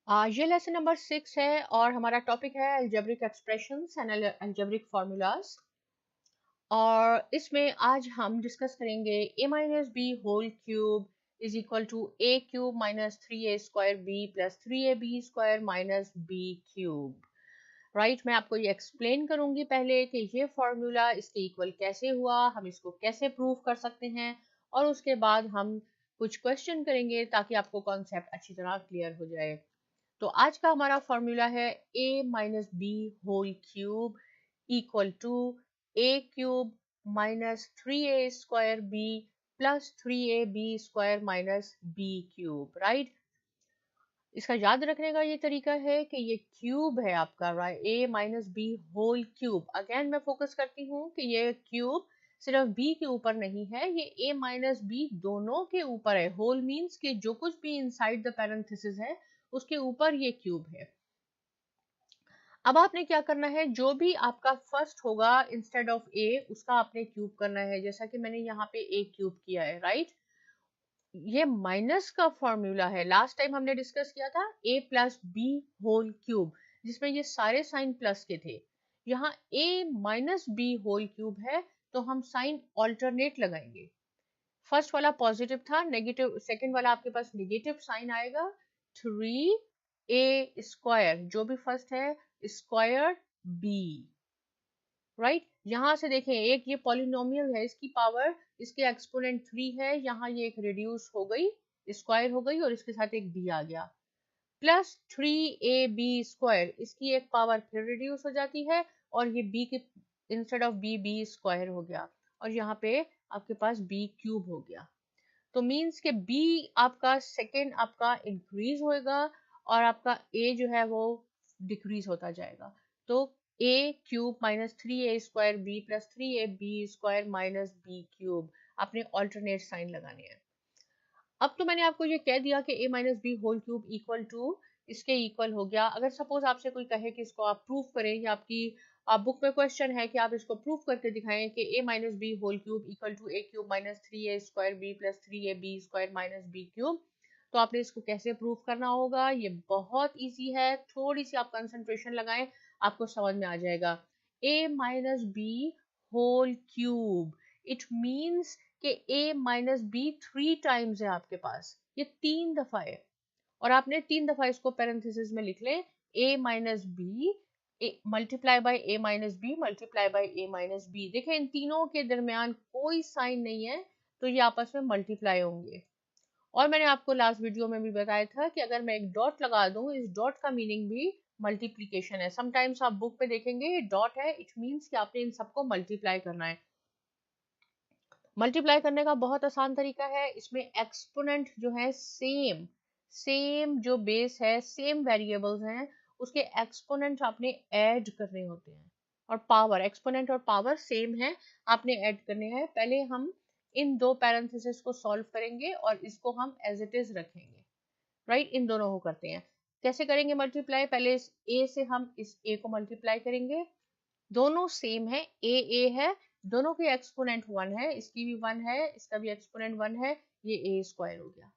ये lesson number 6 है और हमारा टॉपिक है algebraic expressions and algebraic formulas. और इसमें आज हम डिस्कस करेंगे a minus b whole cube is equal to a cube minus 3a square b plus 3ab square minus b cube. Right, मैं आपको ये एक्सप्लेन करूंगी पहले कि ये फार्मूला इसके इक्वल कैसे हुआ, हम इसको कैसे प्रूव कर सकते हैं, और उसके बाद हम कुछ क्वेश्चन करेंगे ताकि आपको कॉन्सेप्ट अच्छी तरह क्लियर हो जाए। तो आज का हमारा फॉर्मूला है a minus b whole cube equal to a cube minus 3a square b plus 3ab square minus b cube. Right, इसका याद रखने का ये तरीका है कि ये क्यूब है आपका, right, a minus b whole cube. Again मैं फोकस करती हूँ कि ये क्यूब सिर्फ b के ऊपर नहीं है, ये a माइनस बी दोनों के ऊपर है। होल मीन्स कि जो कुछ भी इनसाइड द पैरेंथेसिस है उसके ऊपर ये क्यूब है। अब आपने क्या करना है, जो भी आपका फर्स्ट होगा इंस्टेड ऑफ ए उसका आपने क्यूब करना है, जैसा कि मैंने यहाँ पे ए क्यूब किया है। राइट, ये माइनस का फॉर्मूला है, लास्ट टाइम हमने डिस्कस किया था ए प्लस बी होल क्यूब, जिसमें ये सारे साइन प्लस के थे। यहाँ ए माइनस बी होल क्यूब है तो हम साइन ऑल्टरनेट लगाएंगे। फर्स्ट वाला पॉजिटिव था, नेगेटिव सेकंड वाला आपके पास नेगेटिव साइन आएगा। 3a स्क्वायर, जो भी फर्स्ट है, स्क्वायर b। राइट, यहां से देखें, एक ये पॉलिनोमियल है, इसकी पावर, इसके एक्सपोनेंट 3 है, यहाँ ये एक रिड्यूस हो गई, स्क्वायर हो गई, और इसके साथ एक b आ गया। प्लस 3ab स्क्वायर, इसकी एक पावर फिर रिड्यूस हो जाती है, और ये b के इंस्टेड ऑफ b स्क्वायर हो गया, और यहाँ पे आपके पास b क्यूब हो गया। तो मीन्स के b आपका सेकेंड आपका इंक्रीज होएगा और आपका a जो है वो डिक्रीज होता जाएगा। तो a cube minus 3a square b plus 3ab square minus b cube, आपने ऑल्टरनेट साइन लगाने हैं। अब तो मैंने आपको ये कह दिया कि a minus b whole cube equal to इसके इक्वल हो गया। अगर सपोज आपसे कोई कहे कि इसको आप प्रूफ करें, या आपकी बुक में क्वेश्चन है कि आप इसको प्रूफ करके दिखाएं कि a minus b whole cube equal to a cube minus 3a square b plus 3ab square minus b cube, तो आपने इसको कैसे प्रूफ करना होगा। ये बहुत इजी है, थोड़ी सी आप कंसंट्रेशन लगाएं, आपको समझ में आ जाएगा। a minus b whole cube, it means कि a माइनस बी 3 टाइम्स है आपके पास, ये 3 दफा है, और आपने 3 दफा इसको पैरेंथेसिस में लिख लें, a minus b multiply by a minus b multiply by a minus b. देखें, इन तीनों के दरमियान कोई साइन नहीं है, तो ये आपस में मल्टीप्लाई होंगे। और मैंने आपको लास्ट वीडियो में भी बताया था कि अगर मैं एक डॉट लगा दूं, इस डॉट का मीनिंग भी मल्टीप्लीकेशन है। समटाइम्स आप बुक पे देखेंगे डॉट है, इट मीन्स कि आपने इन सबको मल्टीप्लाई करना है। मल्टीप्लाई करने का बहुत आसान तरीका है, इसमें एक्सपोनेंट जो है सेम सेम जो बेस है, सेम वेरिएबल्स हैं, उसके एक्सपोनेंट आपने ऐड करने होते हैं, और पावर, एक्सपोनेंट और पावर सेम है, आपने ऐड करने हैं। पहले हम इन दो पैरेंथेसिस को सॉल्व करेंगे और इसको हम एज इट इज रखेंगे। राइट, इन दोनों को करते हैं। कैसे करेंगे मल्टीप्लाई, पहले इस a से हम इस a को मल्टीप्लाई करेंगे, दोनों सेम है, ए है, दोनों के एक्सपोनेंट 1 है, इसकी भी 1 है, इसका भी एक्सपोनेंट 1 है, ये a स्क्वायर हो गया।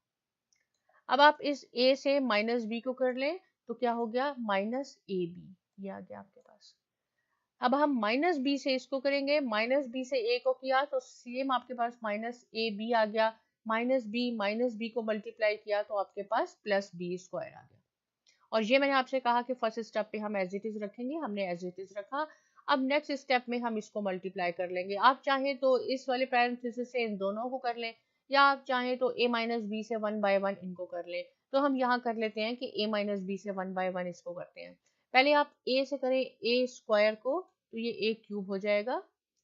अब आप इस a से माइनस b को कर लें तो क्या हो गया, माइनस ए बी, ये आ गया आपके पास। अब हम माइनस b से इसको करेंगे, माइनस b से a को किया तो सेम आपके पास माइनस ए बी आ गया, माइनस बी को मल्टीप्लाई किया तो आपके पास प्लस बी स्क्वायर आ गया। और ये मैंने आपसे कहा कि फर्स्ट स्टेप पे हम एज इट इज रखेंगे, हमने एज इट इज रखा। अब नेक्स्ट स्टेप में हम इसको मल्टीप्लाई कर लेंगे। आप चाहें तो इस वाले पैरेंथेसिस से इन दोनों को कर लें, या आप चाहें तो a माइनस बी से 1 बाय 1 इनको कर लें। तो हम यहाँ कर लेते हैं कि a माइनस बी से 1 बाय 1 इसको करते हैं। पहले आप a से करें a स्क्वायर को, तो ये a क्यूब हो जाएगा।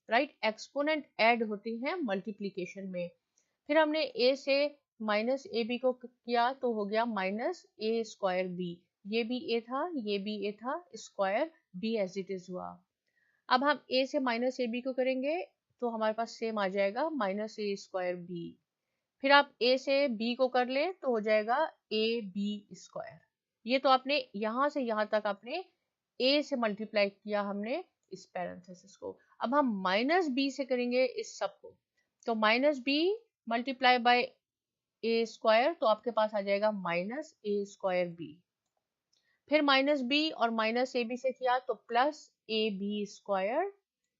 राइट, एक्सपोनेंट ऐड होती हैं मल्टीप्लीकेशन में। फिर हमने a से माइनस ए बी को किया तो हो गया माइनस ए स्क्वायर बी, ये भी a था, ये भी a था, square b as it is हुआ। अब हम a से माइनस ए बी को करेंगे तो हमारे पास सेम आ जाएगा, माइनस ए स्क्वायर बी। फिर आप a से b को कर ले तो हो जाएगा ए बी स्क्वायर। ये तो आपने यहाँ से यहाँ तक आपने a से मल्टीप्लाई किया हमने इस पैरेंथेसिस को। अब हम माइनस b से करेंगे इस सब को, तो minus b multiply by a square, तो आपके पास आ जाएगा माइनस ए स्क्वायर बी। फिर माइनस बी और माइनस ए बी से किया तो plus a B square.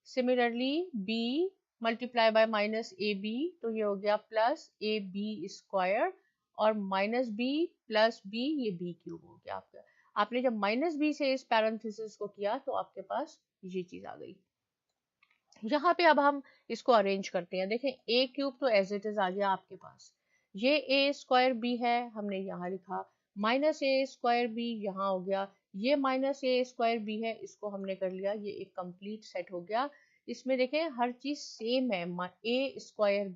Similarly b multiply by minus a b तो ये हो गया प्लस ए बी स्क्वायर, और माइनस बी प्लस बी ये बी क्यूब हो गया आपका। आपने जब माइनस बी से इस पैरेंथेसिस को किया तो आपके पास ये चीज आ गई। यहाँ पे अब हम इसको अरेंज करते हैं। देखें ए क्यूब तो एज इट इज आ गया आपके पास, ये ए स्क्वायर बी है हमने यहाँ लिखा, माइनस ए स्क्वायर बी यहाँ हो गया, ये माइनस ए स्क्वायर बी है इसको हमने कर लिया, ये एक कंप्लीट सेट हो गया। इसमें देखें हर चीज सेम है, ए स्क्वायर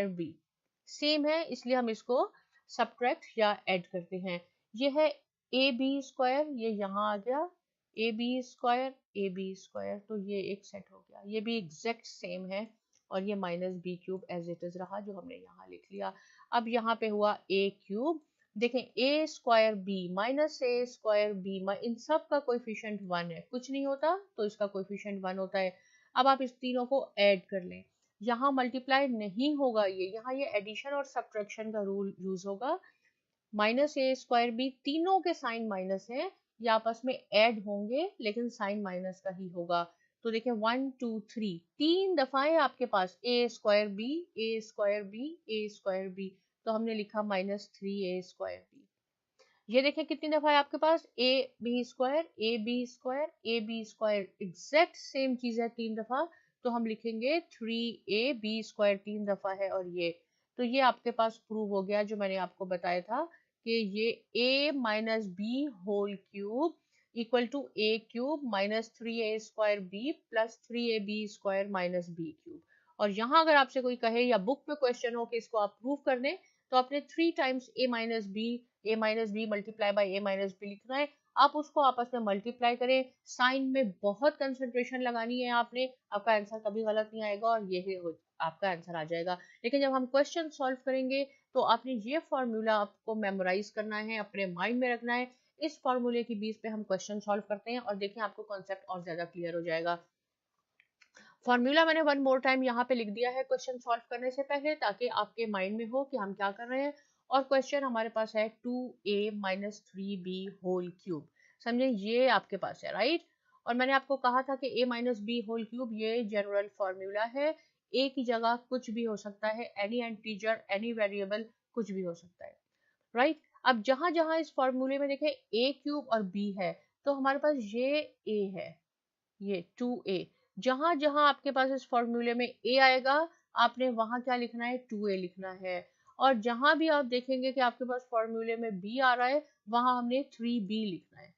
बी सेम है, इसलिए हम इसको सब्ट्रैक्ट या ऐड करते हैं। ये है ए बी स्क्वायर, ये यहाँ आ गया ए बी स्क्वायर, तो ये एक सेट हो गया, ये भी एग्जैक्ट सेम है, और ये minus b cube as it is रहा जो हमने यहाँ लिख लिया। अब यहाँ पे हुआ ए क्यूब, देखें ए square B minus a square B, इन सब का कोएफिशिएंट 1 है, कुछ नहीं होता तो इसका कोएफिशिएंट 1 होता है। अब आप इस तीनों को ऐड कर लें, यहाँ मल्टीप्लाई नहीं होगा, ये यहाँ ये एडिशन और सब्ट्रैक्शन का रूल यूज होगा। माइनस ए स्क्वायर बी तीनों के साइन माइनस है, ये आपस में ऐड होंगे लेकिन साइन माइनस का ही होगा। तो देखिए 1 2 3 तीन दफा है आपके पास ए स्क्वायर बी ए स्क्वायर बी ए स्क्वायर बी, तो हमने लिखा माइनस 3 ए स्क्वायर बी। ये देखें कितनी दफा है आपके पास A B square A B square A B square, exact same चीज है 3 दफा, तो हम लिखेंगे 3 ए बी स्क्वायर 3 दफा है, और ये तो ये आपके पास प्रूव हो गया जो मैंने आपको बताया था कि ये a minus b whole cube equal to a cube minus 3 a square b plus 3 a B square minus b cube. और यहाँ अगर आपसे कोई कहे या बुक में क्वेश्चन हो कि इसको आप प्रूव कर दें, तो आपने 3 times a minus b multiply by a minus b लिखना है, आप उसको आपस में मल्टीप्लाई करें, साइन में बहुत कंसंट्रेशन लगानी है आपने, आपका आंसर कभी गलत नहीं आएगा और ये आपका आंसर आ जाएगा। लेकिन जब हम क्वेश्चन सॉल्व करेंगे तो आपने ये फॉर्मूला आपको मेमोराइज करना है, अपने माइंड में रखना है, इस फॉर्मूले की बेस पे हम क्वेश्चन सॉल्व करते हैं, और देखें आपको कॉन्सेप्ट और ज्यादा क्लियर हो जाएगा। फॉर्मूला मैंने वन मोर टाइम यहाँ पे लिख दिया है क्वेश्चन सॉल्व करने से पहले, ताकि आपके माइंड में हो कि हम क्या कर रहे हैं। और क्वेश्चन हमारे पास है 2a minus 3b whole cube, समझे ये आपके पास है राइट। और मैंने आपको कहा था कि a minus b whole cube ये जनरल फॉर्मूला है, a की जगह कुछ भी हो सकता है, एनी इंटीजर एनी वेरिएबल कुछ भी हो सकता है राइट। अब जहां जहां इस फॉर्मूले में देखें a क्यूब और b है, तो हमारे पास ये a है, ये 2a, जहां जहां आपके पास इस फॉर्मूले में a आएगा आपने वहां क्या लिखना है 2a लिखना है, और जहां भी आप देखेंगे कि आपके पास फॉर्मूले में b आ रहा है वहां हमने 3b लिखना है।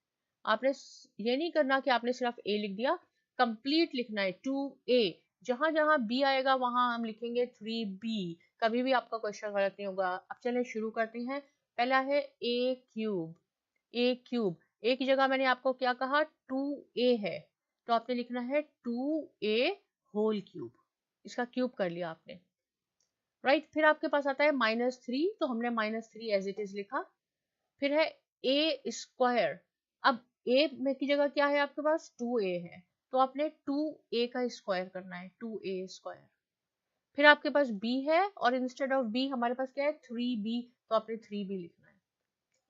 आपने ये नहीं करना कि आपने सिर्फ a लिख दिया, कंप्लीट लिखना है 2a, जहां जहां b आएगा वहां हम लिखेंगे 3b, कभी भी आपका क्वेश्चन गलत नहीं होगा। अब चलें शुरू करते हैं। पहला है a की जगह मैंने आपको क्या कहा 2a है, तो आपने लिखना है 2a होल क्यूब, इसका क्यूब कर लिया आपने राइट। फिर आपके पास आता है -3, तो हमने -3 एज इट इज लिखा। फिर है a स्क्वायर, अब a में की जगह क्या है आपके पास 2a है, तो आपने 2a का स्क्वायर करना है 2a स्क्वायर। फिर आपके पास b है और इंस्टेड ऑफ b हमारे पास क्या है 3b, तो आपने 3b लिखना है।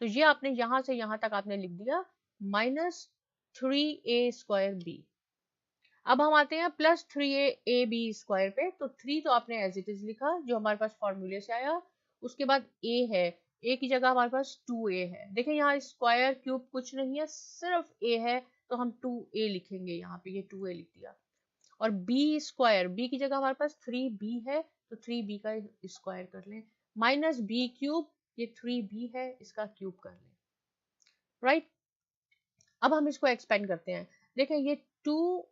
तो ये आपने यहां से यहां तक आपने लिख दिया -3a स्क्वायर b। अब हम आते हैं +3a स्क्वायर पे, तो 3 तो आपने एज इट इज लिखा जो हमारे पास फॉर्मूले से आया। उसके बाद a है, a की जगह हमारे पास 2a है, देखें यहाँ स्क्वायर क्यूब कुछ नहीं है सिर्फ a है, तो हम 2a लिखेंगे, यहाँ पे ये 2a लिख दिया। और b स्क्वायर, b की जगह हमारे पास 3b है, तो 3b का स्क्वायर कर लें, माइनस b क्यूब, ये 3b है इसका क्यूब कर लें राइट। अब हम इसको एक्सपेंड करते हैं, देखें ये 2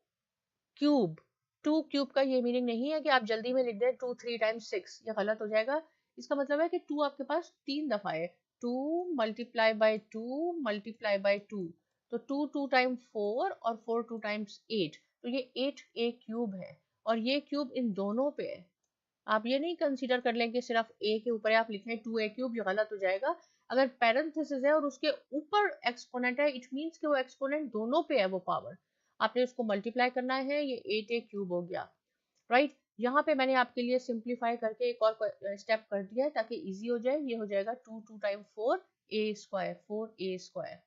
क्यूब, 2 क्यूब का ये मीनिंग नहीं है कि आप जल्दी में लिख दें 2 3 टाइम्स 6, ये गलत हो जाएगा। इसका मतलब है कि 2 आपके पास 3 दफा है, 2 मल्टीप्लाई बाय 2 मल्टीप्लाई बाय 2, तो 2 2 टाइम 4 और 4 2 टाइम्स 8, तो ये 8a क्यूब है, और ये क्यूब इन दोनों पे है। आप ये नहीं कंसीडर कर लें कि सिर्फ a के ऊपर है आप लिखें 2a क्यूब, ये गलत हो जाएगा। अगर पैरेंथेसिस है और उसके ऊपर एक्सपोनेंट है, इट मींस कि वो एक्सपोनेंट दोनों पे है वो पावर, आपने उसको मल्टीप्लाई करना है, ये 8a क्यूब हो गया राइट। यहाँ पे मैंने आपके लिए सिंप्लीफाई करके एक और स्टेप कर दिया है ताकि इजी हो जाए, ये हो जाएगा 2 2 time 4a square 4a square.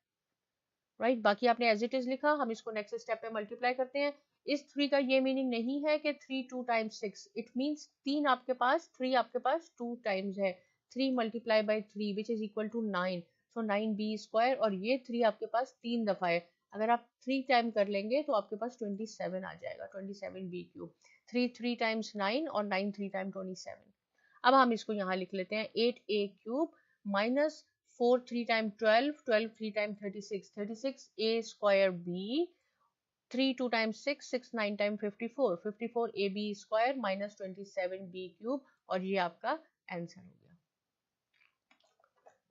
Right. बाकी आपने एज इट इज लिखा, हम इसको नेक्स्ट स्टेप पे मल्टीप्लाई करते हैं। इस 3 का ये मीनिंग नहीं है कि 3 2 टाइम्स 6, इट मीन्स 3 आपके पास, 3 आपके पास 2 टाइम्स है। 3 multiply by 3 which is equal to 9, so 9b square, और ये 3 आपके पास 3 दफा है। अगर आप 3 टाइम कर लेंगे तो आपके पास 27 आ जाएगा, 27b क्यूब। 3 3 टाइम्स 9 और 9 3 टाइम 27। अब हम इसको यहाँ लिख लेते हैं 8a cube minus 4 3 time 12, 12 3 time 36, 36a square b, 3 2 time 6, 6 9 time 54, 54ab square minus 27b cube, और ये आपका आंसर हो गया।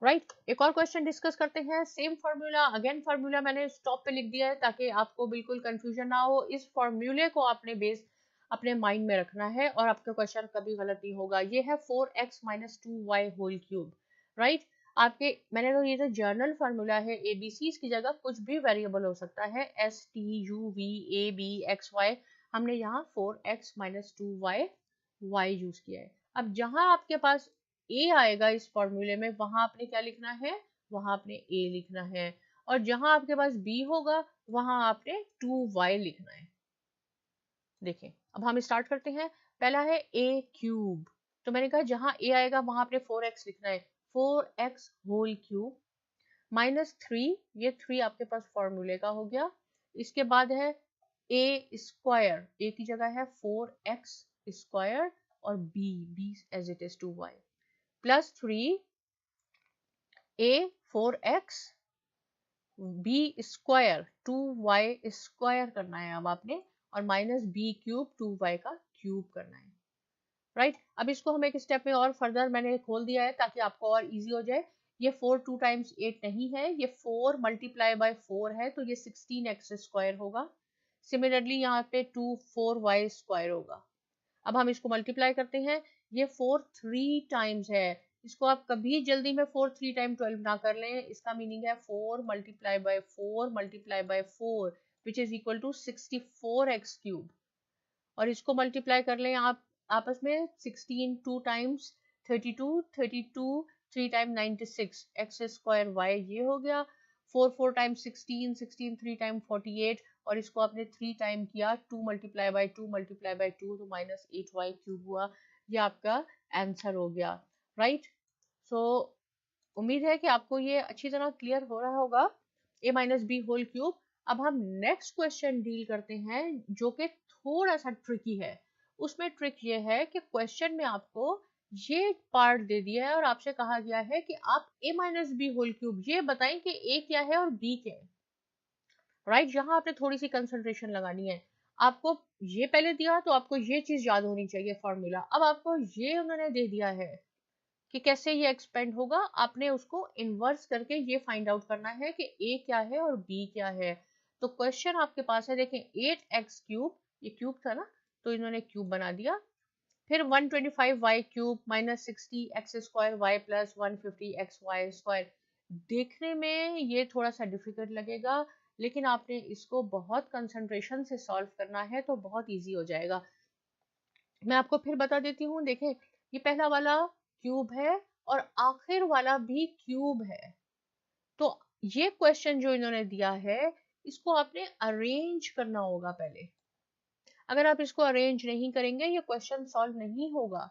राइट एक और क्वेश्चन डिस्कस करते हैं। सेम फार्मूला, अगेन फार्मूला मैंने स्टॉप पे लिख दिया है ताकि आपको बिल्कुल कंफ्यूजन ना हो। इस फार्मूले को आपने बेस अपने माइंड में रखना है और आपका क्वेश्चन कभी गलत नहीं होगा। ये है 4x minus 2y whole cube. Right आपके, मैंने तो ये तो जर्नल फार्मूला है, एबीसी की जगह कुछ भी वेरिएबल हो सकता है, s t u v a b x y. हमने यहाँ 4x minus 2y y use किया है। अब जहां आपके पास a आएगा इस फॉर्मूले में, वहां आपने क्या लिखना है, वहां आपने a लिखना है, और जहां आपके पास b होगा वहां आपने 2y लिखना है। देखिए अब हम स्टार्ट करते हैं। पहला है a क्यूब, तो मैंने कहा जहां a आएगा वहां आपने 4x लिखना है, 4x होल क्यूब माइनस 3, ये 3 आपके पास फॉर्मूले का हो गया। इसके बाद है a स्क्वायर, a की जगह है 4x स्क्वायर, और b as it is 2y plus 3 a 4x b square 2y square करना है अब आपने, और माइनस b क्यूब 2y का क्यूब करना है। राइट अब इसको हम एक स्टेप में और फर्दर मैंने खोल दिया है ताकि आपको और इजी हो जाए। ये 4 2 टाइम्स 8 नहीं है, ये 4 मल्टीप्लाई बाय 4 है, तो ये 16x स्क्वायर होगा। सिमिलरली यहाँ पे 2 4y स्क्वायर होगा। अब हम इसको मल्टीप्लाई करते हैं। ये 4 3 टाइम्स है, इसको आप कभी जल्दी में 4 3 टाइम 12 ना कर लें। इसका मीनिंग है 4 multiply by 4 multiply by 4 which is equal to 64x cube, और इसको मल्टीप्लाई कर लें आप आपस में। 16 2 times 32, 32 3 time 96 x square y, ये हो गया। 4 4 टाइम 16, 16 3 टाइम 48, और इसको आपने 3 टाइम किया, 2 मल्टीप्लाई बाय 2 मल्टीप्लाई बाय 2, तो माइनस 8y क्यूब हुआ। ये आपका आंसर हो गया। राइट सो उम्मीद है कि आपको ये अच्छी तरह क्लियर हो रहा होगा, a minus b whole cube. अब हम नेक्स्ट क्वेश्चन डील करते हैं जो कि थोड़ा सा ट्रिकी है। उसमें ट्रिक ये है कि क्वेश्चन में आपको ये पार्ट दे दिया है और आपसे कहा गया है कि आप a minus b whole cube ये बताएं कि a क्या है और b क्या है। राइट यहाँ आपने थोड़ी सी कंसंट्रेशन लगानी है। आपको ये पहले दिया तो आपको ये चीज याद होनी चाहिए फॉर्मूला। अब आपको ये उन्होंने दे दिया है कि कैसे ये एक्सपेंड होगा, आपने उसको इन्वर्स करके ये फाइंड आउट करना है कि a क्या है और b क्या है। तो क्वेश्चन आपके पास है, देखें 8x क्यूब, ये क्यूब था ना तो इन्होंने क्यूब बना दिया, फिर 125y cube minus 60x square y plus 150x y square. देखने में ये थोड़ा सा डिफिकल्ट लगेगा, लेकिन आपने इसको बहुत कंसंट्रेशन से सॉल्व करना है तो बहुत इजी हो जाएगा। मैं आपको फिर बता देती हूँ। देखें ये पहला वाला क्यूब है और आखिर वाला भी क्यूब है, तो ये क्वेश्चन जो इन्होंने दिया है इसको आपने अरेंज करना होगा पहले। अगर आप इसको अरेंज नहीं करेंगे ये क्वेश्चन सॉल्व नहीं होगा।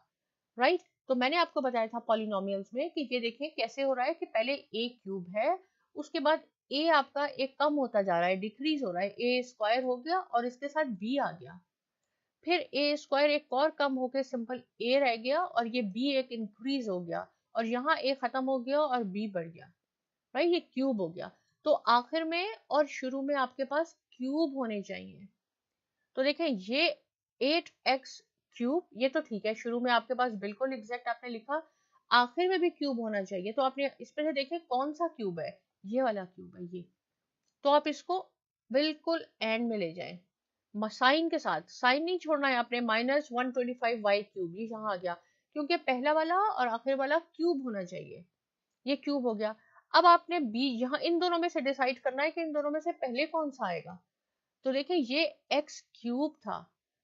राइट तो मैंने आपको बताया था पॉलिनोमियल्स में कि ये देखें कैसे हो रहा है कि पहले a क्यूब है, उसके बाद a आपका एक कम होता जा रहा है, डिक्रीज हो रहा है, a स्क्वायर हो गया और इसके साथ b आ गया, फिर a स्क्वायर एक और कम होकर सिंपल a रह गया और ये b एक इंक्रीज हो गया, और यहाँ a खत्म हो गया और b बढ़ गया। राइट ये क्यूब हो गया। तो आखिर में और शुरू में आपके पास क्यूब होने चाहिए। तो देखें ये 8x क्यूब, ये तो ठीक है, शुरू में आपके पास बिल्कुल एग्जैक्ट आपने लिखा, आखिर में भी क्यूब होना चाहिए। तो आपने इसमें से देखें कौन सा क्यूब है, ये वाला क्यूब है ये, तो आप इसको बिल्कुल एंड में ले जाएं साइन के साथ, साइन नहीं छोड़ना है आपने। माइनस 125y क्यूब ये यहाँ आ गया, क्योंकि पहला वाला और आखिर वाला क्यूब होना चाहिए, ये क्यूब हो गया। अब आपने b यहाँ इन दोनों में से डिसाइड करना है कि इन दोनों में से पहले कौन सा आएगा। तो देखें ये x क्यूब था,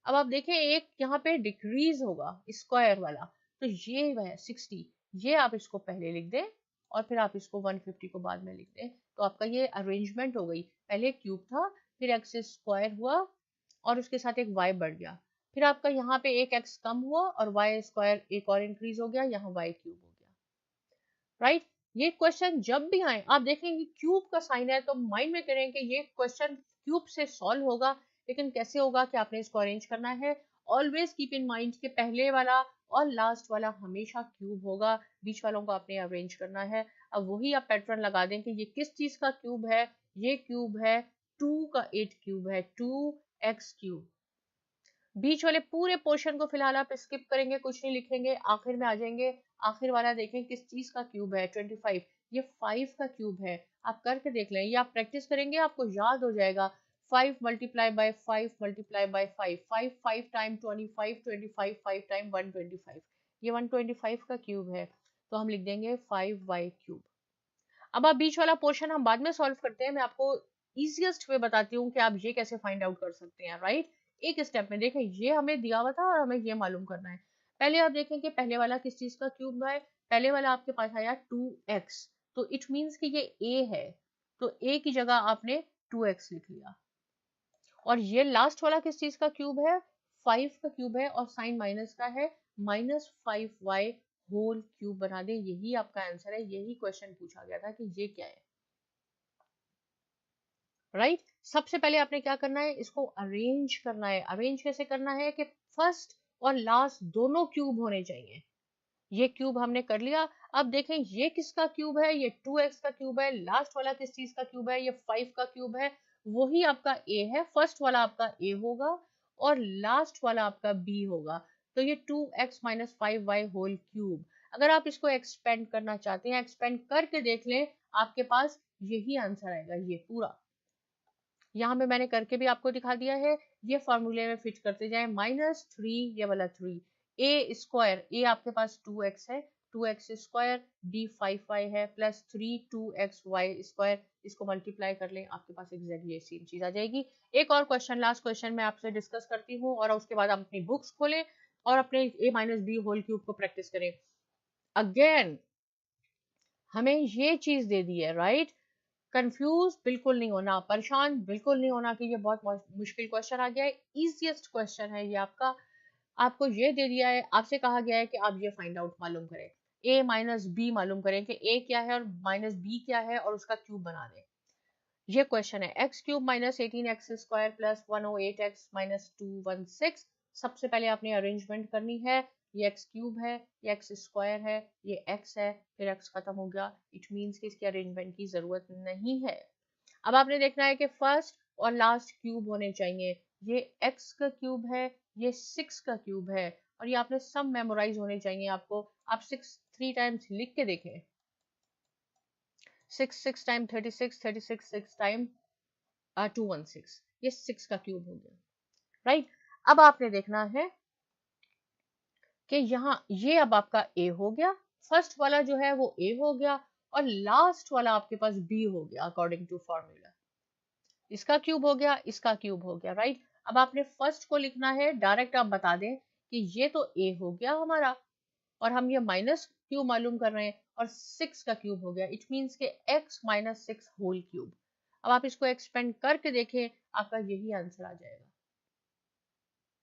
अब आप देखें एक यहाँ पे डिक्रीज होगा स्क्वायर वाला, तो ये वह 60, ये आप इसको पहले लिख दें और फिर आप इसको 150 को बाद में लिख दें, तो आपका ये अरेंजमेंट हो गई। पहले क्यूब था, फिर एक्स स्क्वायर हुआ और उसके साथ एक y बढ़ गया, फिर आपका यहाँ पे एक x कम हुआ और y स्क्वायर एक और इंक्रीज हो गया, यहाँ y क्यूब हो गया, राइट। ये क्वेश्चन जब भी आए आप देखेंगे क्यूब का साइन है तो माइंड में करें कि ये क्वेश्चन क्यूब से सॉल्व होगा, लेकिन कैसे होगा कि आपने इसको अरेंज करना है। ऑलवेज कीप इन माइंड कि पहले वाला और लास्ट वाला हमेशा क्यूब होगा, बीच वालों को आपने अरेंज करना है। अब वही आप पैटर्न लगा दें कि ये किस चीज का क्यूब है, ये क्यूब है 2 का 8 क्यूब है, 2x क्यूब। बीच वाले पूरे पोर्शन को फिलहाल आप स्किप करेंगे, कुछ नहीं लिखेंगे, आखिर में आ जाएंगे। आखिर वाला देखें किस चीज का क्यूब है, 25, ये 5 का क्यूब है। आप करके देख लें, ये आप प्रैक्टिस करेंगे आपको याद हो जाएगा। 5 multiply by 5 multiply by 5, 5 5 time 25, 25 5 time 125, ये 125 का क्यूब है, तो हम लिख देंगे 5y क्यूब। अब आप बीच वाला पोर्शन हम बाद में सॉल्व करते हैं, मैं आपको इजीएस्ट वे बताती हूँ कि आप ये कैसे फाइंड आउट कर सकते हैं, राइट। एक स्टेप में देखें, ये हमें दिया हुआ था और हमें ये मालूम करना है। पहले आप देखें कि पहले वाला किस चीज का क्यूब है, पहले वाला आपके पास आया 2x, तो इट मीन्स कि ये a है, तो a की जगह आपने 2x लिख लिया। और ये लास्ट वाला किस चीज का क्यूब है, 5 का क्यूब है और साइन माइनस का है, -5y होल क्यूब बना दे, यही आपका आंसर है। यही क्वेश्चन पूछा गया था कि ये क्या है, राइट। सबसे पहले आपने क्या करना है, इसको अरेंज करना है। अरेंज कैसे करना है कि फर्स्ट और लास्ट दोनों क्यूब होने चाहिए। ये क्यूब हमने कर लिया। अब देखें ये किसका क्यूब है, ये 2x का क्यूब है। लास्ट वाला किस चीज का क्यूब है, ये 5 का क्यूब है, वही आपका a है। फर्स्ट वाला आपका a होगा और लास्ट वाला आपका b होगा, तो ये 2x minus 5y whole cube. अगर आप इसको एक्सपेंड करना चाहते हैं, एक्सपेंड करके देख लें, आपके पास यही आंसर आएगा, ये पूरा। यहाँ पे मैंने करके भी आपको दिखा दिया है, ये फॉर्मूले में फिट करते जाएं। -3 ये वाला 3, a स्क्वायर, a आपके पास 2x है, 2x स्क्वायर, b 5y है, प्लस 3 2xy स्क्वायर, इसको मल्टीप्लाई कर लें, आपके पास एग्जैक्टली सेम चीज आ जाएगी। एक और क्वेश्चन, लास्ट क्वेश्चन मैं आपसे डिस्कस करती हूँ और उसके बाद आप अपनी बुक्स खोलें और अपने a minus b whole cube को प्रैक्टिस करें। अगेन हमें ये चीज दे दी है, राइट। कंफ्यूज बिल्कुल नहीं होना, परेशान बिल्कुल नहीं होना कि ये बहुत मुश्किल क्वेश्चन आ गया है। इजीएस्ट क्वेश्चन है ये आपका। आपको ये दे दिया है, आपसे कहा गया है कि आप ये फाइंड आउट मालूम करें, a माइनस बी मालूम करें कि a क्या है और माइनस b क्या है और उसका क्यूब बना दें। ये क्वेश्चन है। X cube minus 18x square plus 108x minus 216। सबसे पहले आपने अरेंजमेंट करनी है। ये एक्स क्यूब है, ये एक्स स्क्वायर है, ये एक्स है, फिर एक्स खत्म हो गया, इट मीन्स कि इसकी अरेंजमेंट की जरूरत नहीं है। अब आपने देखना है कि फर्स्ट और लास्ट क्यूब होने चाहिए। ये एक्स का क्यूब है, ये 6 का क्यूब है, और ये आपने सब मेमोराइज होने चाहिए आपको। आप 6 3 टाइम्स लिख के देखें, 6 6 टाइम 36, 36 6 टाइम 216, ये 6 का क्यूब हो गया, राइट। अब आपने देखना है कि यहाँ ये अब आपका a हो गया, फर्स्ट वाला जो है वो a हो गया और लास्ट वाला आपके पास b हो गया अकॉर्डिंग टू फॉर्मूला। इसका क्यूब हो गया, इसका क्यूब हो गया, राइट। अब आपने फर्स्ट को लिखना है, डायरेक्ट आप बता दें कि ये तो a हो गया हमारा और हम ये माइनस क्यूब मालूम कर रहे हैं और 6 का क्यूब हो गया, इट मीन्स के x माइनस 6 होल क्यूब। अब आप इसको एक्सपेंड करके देखें, आपका यही आंसर आ जाएगा।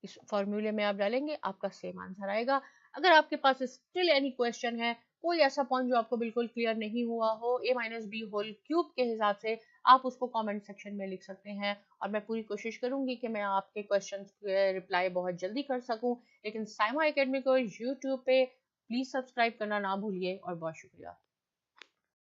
इस फॉर्मूले में आप डालेंगे, आपका सेम आंसर आएगा। अगर आपके पास स्टिल एनी क्वेश्चन है, कोई ऐसा पॉइंट जो आपको बिल्कुल क्लियर नहीं हुआ हो a minus b whole cube के हिसाब से, आप उसको कमेंट सेक्शन में लिख सकते हैं और मैं पूरी कोशिश करूंगी कि मैं आपके क्वेश्चन के रिप्लाई बहुत जल्दी कर सकूं। लेकिन साइमा एकेडमी को यूट्यूब पे प्लीज सब्सक्राइब करना ना भूलिए और बहुत शुक्रिया।